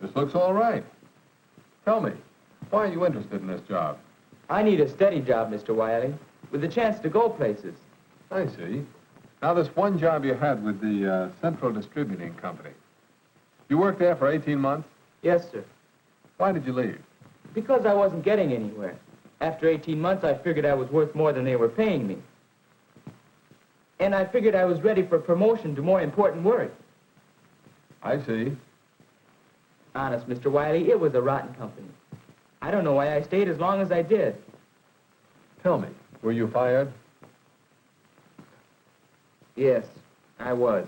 This looks all right. Tell me, why are you interested in this job? I need a steady job, Mr. Wiley, with a chance to go places. I see. Now, this one job you had with the Central Distributing Company, you worked there for 18 months? Yes, sir. Why did you leave? Because I wasn't getting anywhere. After 18 months, I figured I was worth more than they were paying me. And I figured I was ready for promotion to more important work. I see. Honest, Mr. Wiley, it was a rotten company. I don't know why I stayed as long as I did. Tell me, were you fired? Yes, I was.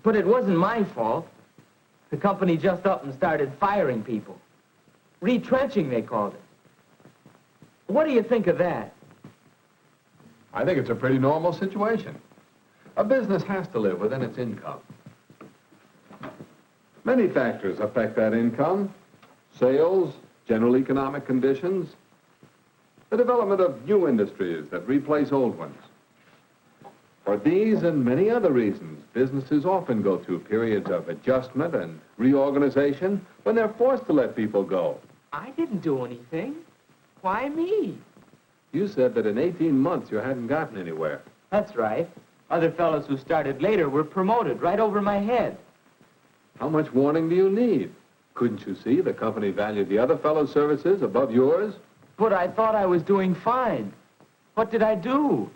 But it wasn't my fault. The company just up and started firing people. Retrenching, they called it. What do you think of that? I think it's a pretty normal situation. A business has to live within its income. Many factors affect that income. Sales, general economic conditions, the development of new industries that replace old ones. For these and many other reasons, businesses often go through periods of adjustment and reorganization when they're forced to let people go. I didn't do anything. Why me? You said that in 18 months you hadn't gotten anywhere. That's right. Other fellows who started later were promoted right over my head. How much warning do you need? Couldn't you see the company valued the other fellow's services above yours? But I thought I was doing fine. What did I do?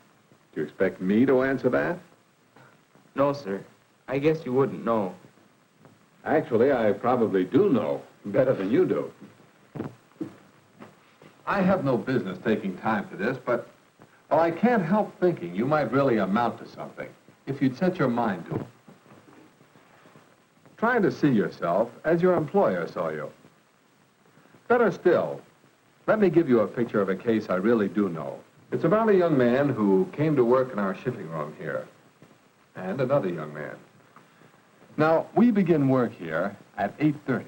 Do you expect me to answer that? No, sir. I guess you wouldn't know. Actually, I probably do know, better than you do. I have no business taking time for this, but, well, I can't help thinking you might really amount to something if you'd set your mind to it. Try to see yourself as your employer saw you. Better still, let me give you a picture of a case I really do know. It's about a young man who came to work in our shipping room here, and another young man. Now, we begin work here at 8:30.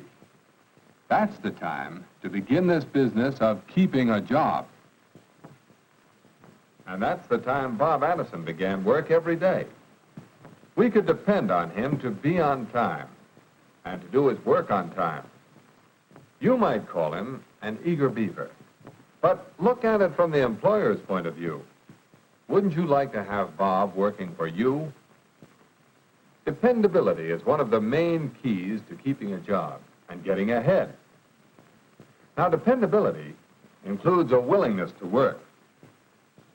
That's the time to begin this business of keeping a job. And that's the time Bob Addison began work every day. We could depend on him to be on time and to do his work on time. You might call him an eager beaver. But look at it from the employer's point of view. Wouldn't you like to have Bob working for you? Dependability is one of the main keys to keeping a job and getting ahead. Now, dependability includes a willingness to work.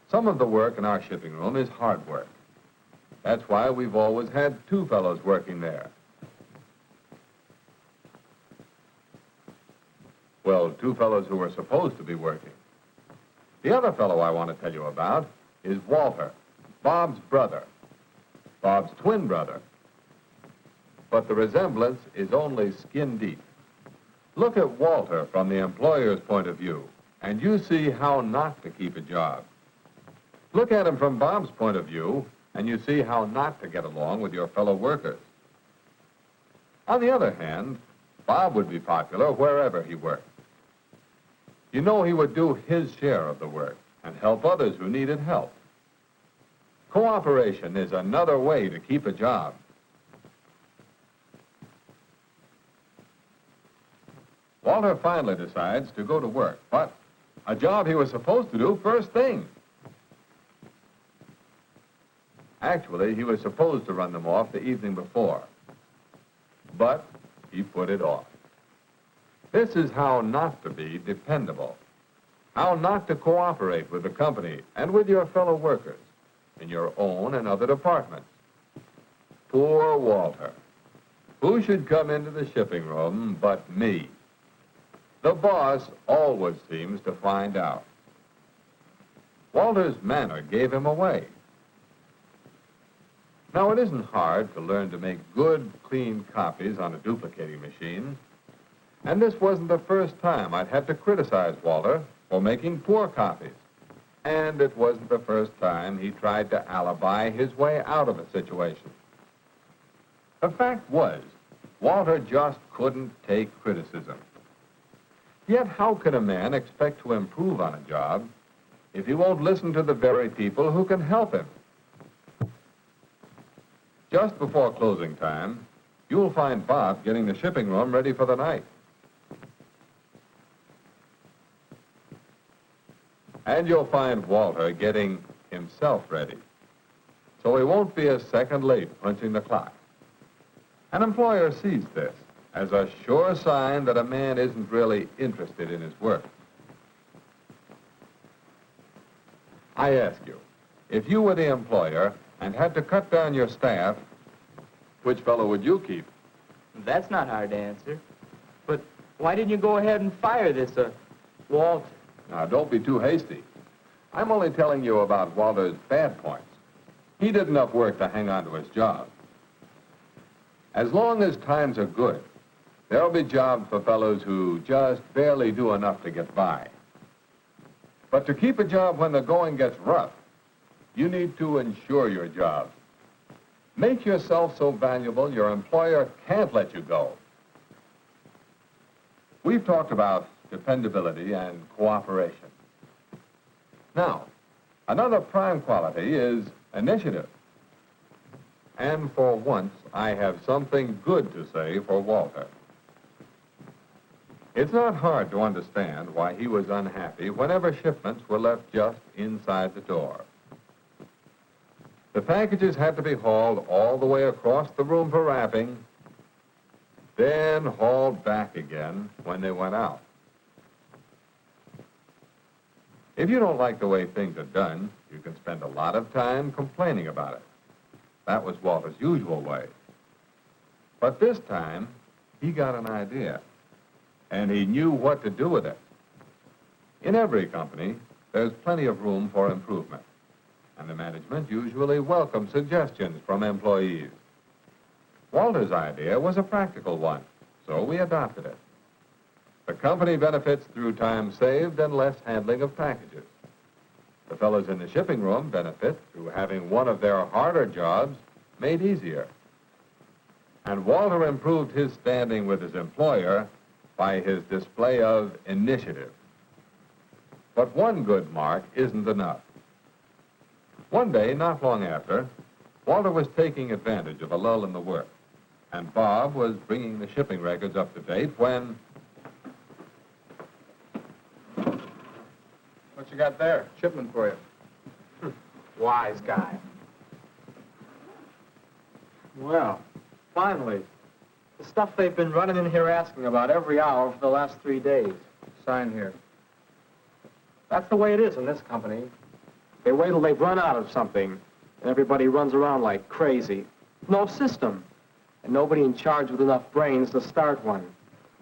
Some of the work in our shipping room is hard work. That's why we've always had two fellows working there. Well, two fellows who were supposed to be working. The other fellow I want to tell you about is Walter, Bob's brother, Bob's twin brother. But the resemblance is only skin deep. Look at Walter from the employer's point of view, and you see how not to keep a job. Look at him from Bob's point of view, and you see how not to get along with your fellow workers. On the other hand, Bob would be popular wherever he worked. You know, he would do his share of the work and help others who needed help. Cooperation is another way to keep a job. Walter finally decides to go to work, but a job he was supposed to do first thing. Actually, he was supposed to run them off the evening before. But he put it off. This is how not to be dependable. How not to cooperate with the company and with your fellow workers in your own and other departments. Poor Walter. Who should come into the shipping room but me? The boss always seems to find out. Walter's manner gave him away. Now, it isn't hard to learn to make good, clean copies on a duplicating machine. And this wasn't the first time I'd had to criticize Walter for making poor copies. And it wasn't the first time he tried to alibi his way out of a situation. The fact was, Walter just couldn't take criticism. Yet how can a man expect to improve on a job if he won't listen to the very people who can help him? Just before closing time, you'll find Bob getting the shipping room ready for the night. And you'll find Walter getting himself ready, so he won't be a second late punching the clock. An employer sees this as a sure sign that a man isn't really interested in his work. I ask you, if you were the employer and had to cut down your staff, which fellow would you keep? That's not hard to answer. But why didn't you go ahead and fire this, Walter? Now, don't be too hasty. I'm only telling you about Walter's bad points. He did enough work to hang on to his job. As long as times are good, there'll be jobs for fellows who just barely do enough to get by. But to keep a job when the going gets rough, you need to insure your job. Make yourself so valuable your employer can't let you go. We've talked about dependability and cooperation. Now, another prime quality is initiative. And for once, I have something good to say for Walter. It's not hard to understand why he was unhappy whenever shipments were left just inside the door. The packages had to be hauled all the way across the room for wrapping, then hauled back again when they went out. If you don't like the way things are done, you can spend a lot of time complaining about it. That was Walter's usual way. But this time, he got an idea, and he knew what to do with it. In every company, there's plenty of room for improvement, and the management usually welcomes suggestions from employees. Walter's idea was a practical one, so we adopted it. The company benefits through time saved and less handling of packages. The fellows in the shipping room benefit through having one of their harder jobs made easier. And Walter improved his standing with his employer by his display of initiative. But one good mark isn't enough. One day, not long after, Walter was taking advantage of a lull in the work, and Bob was bringing the shipping records up to date when... What you got there? Shipment for you. Wise guy. Well, finally. The stuff they've been running in here asking about every hour for the last 3 days. Sign here. That's the way it is in this company. They wait till they've run out of something, and everybody runs around like crazy. No system, and nobody in charge with enough brains to start one.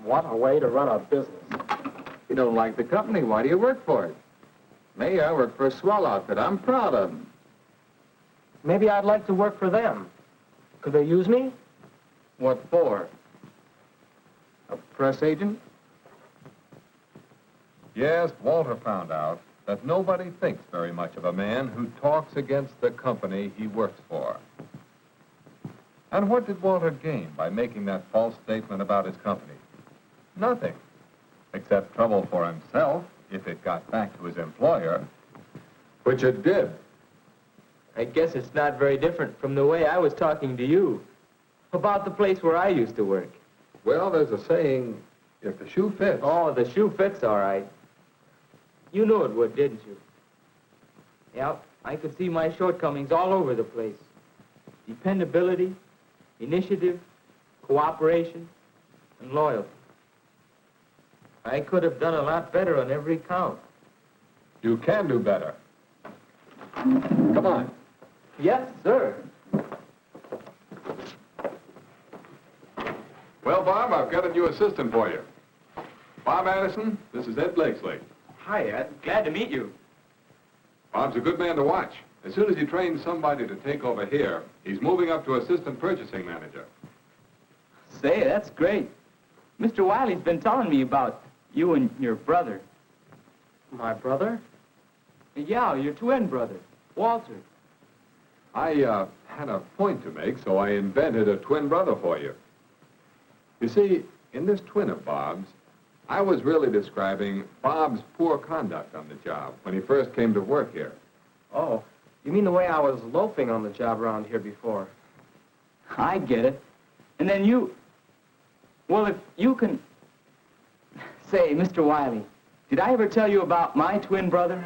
What a way to run a business. You don't like the company, why do you work for it? Me, I work for a swell outfit. I'm proud of them. Maybe I'd like to work for them. Could they use me? What for? A press agent? Yes, Walter found out that nobody thinks very much of a man who talks against the company he works for. And what did Walter gain by making that false statement about his company? Nothing, except trouble for himself if it got back to his employer, which it did. I guess it's not very different from the way I was talking to you about the place where I used to work. Well, there's a saying, if the shoe fits... Oh, the shoe fits all right. You knew it would, didn't you? Yep, I could see my shortcomings all over the place. dependability, initiative, cooperation, and loyalty. I could have done a lot better on every count. You can do better. Come on. Yes, sir. Well, Bob, I've got a new assistant for you. Bob Addison, this is Ed Blakesley. Hi, Ed. Glad to meet you. Bob's a good man to watch. As soon as he trains somebody to take over here, he's moving up to assistant purchasing manager. Say, that's great. Mr. Wiley's been telling me about you and your brother. My brother? Yeah, your twin brother, Walter. I had a point to make, so I invented a twin brother for you. You see, in this twin of Bob's, I was really describing Bob's poor conduct on the job when he first came to work here. Oh, you mean the way I was loafing on the job around here before? I get it. And then you... Well, if you can... Say, Mr. Wiley, did I ever tell you about my twin brother?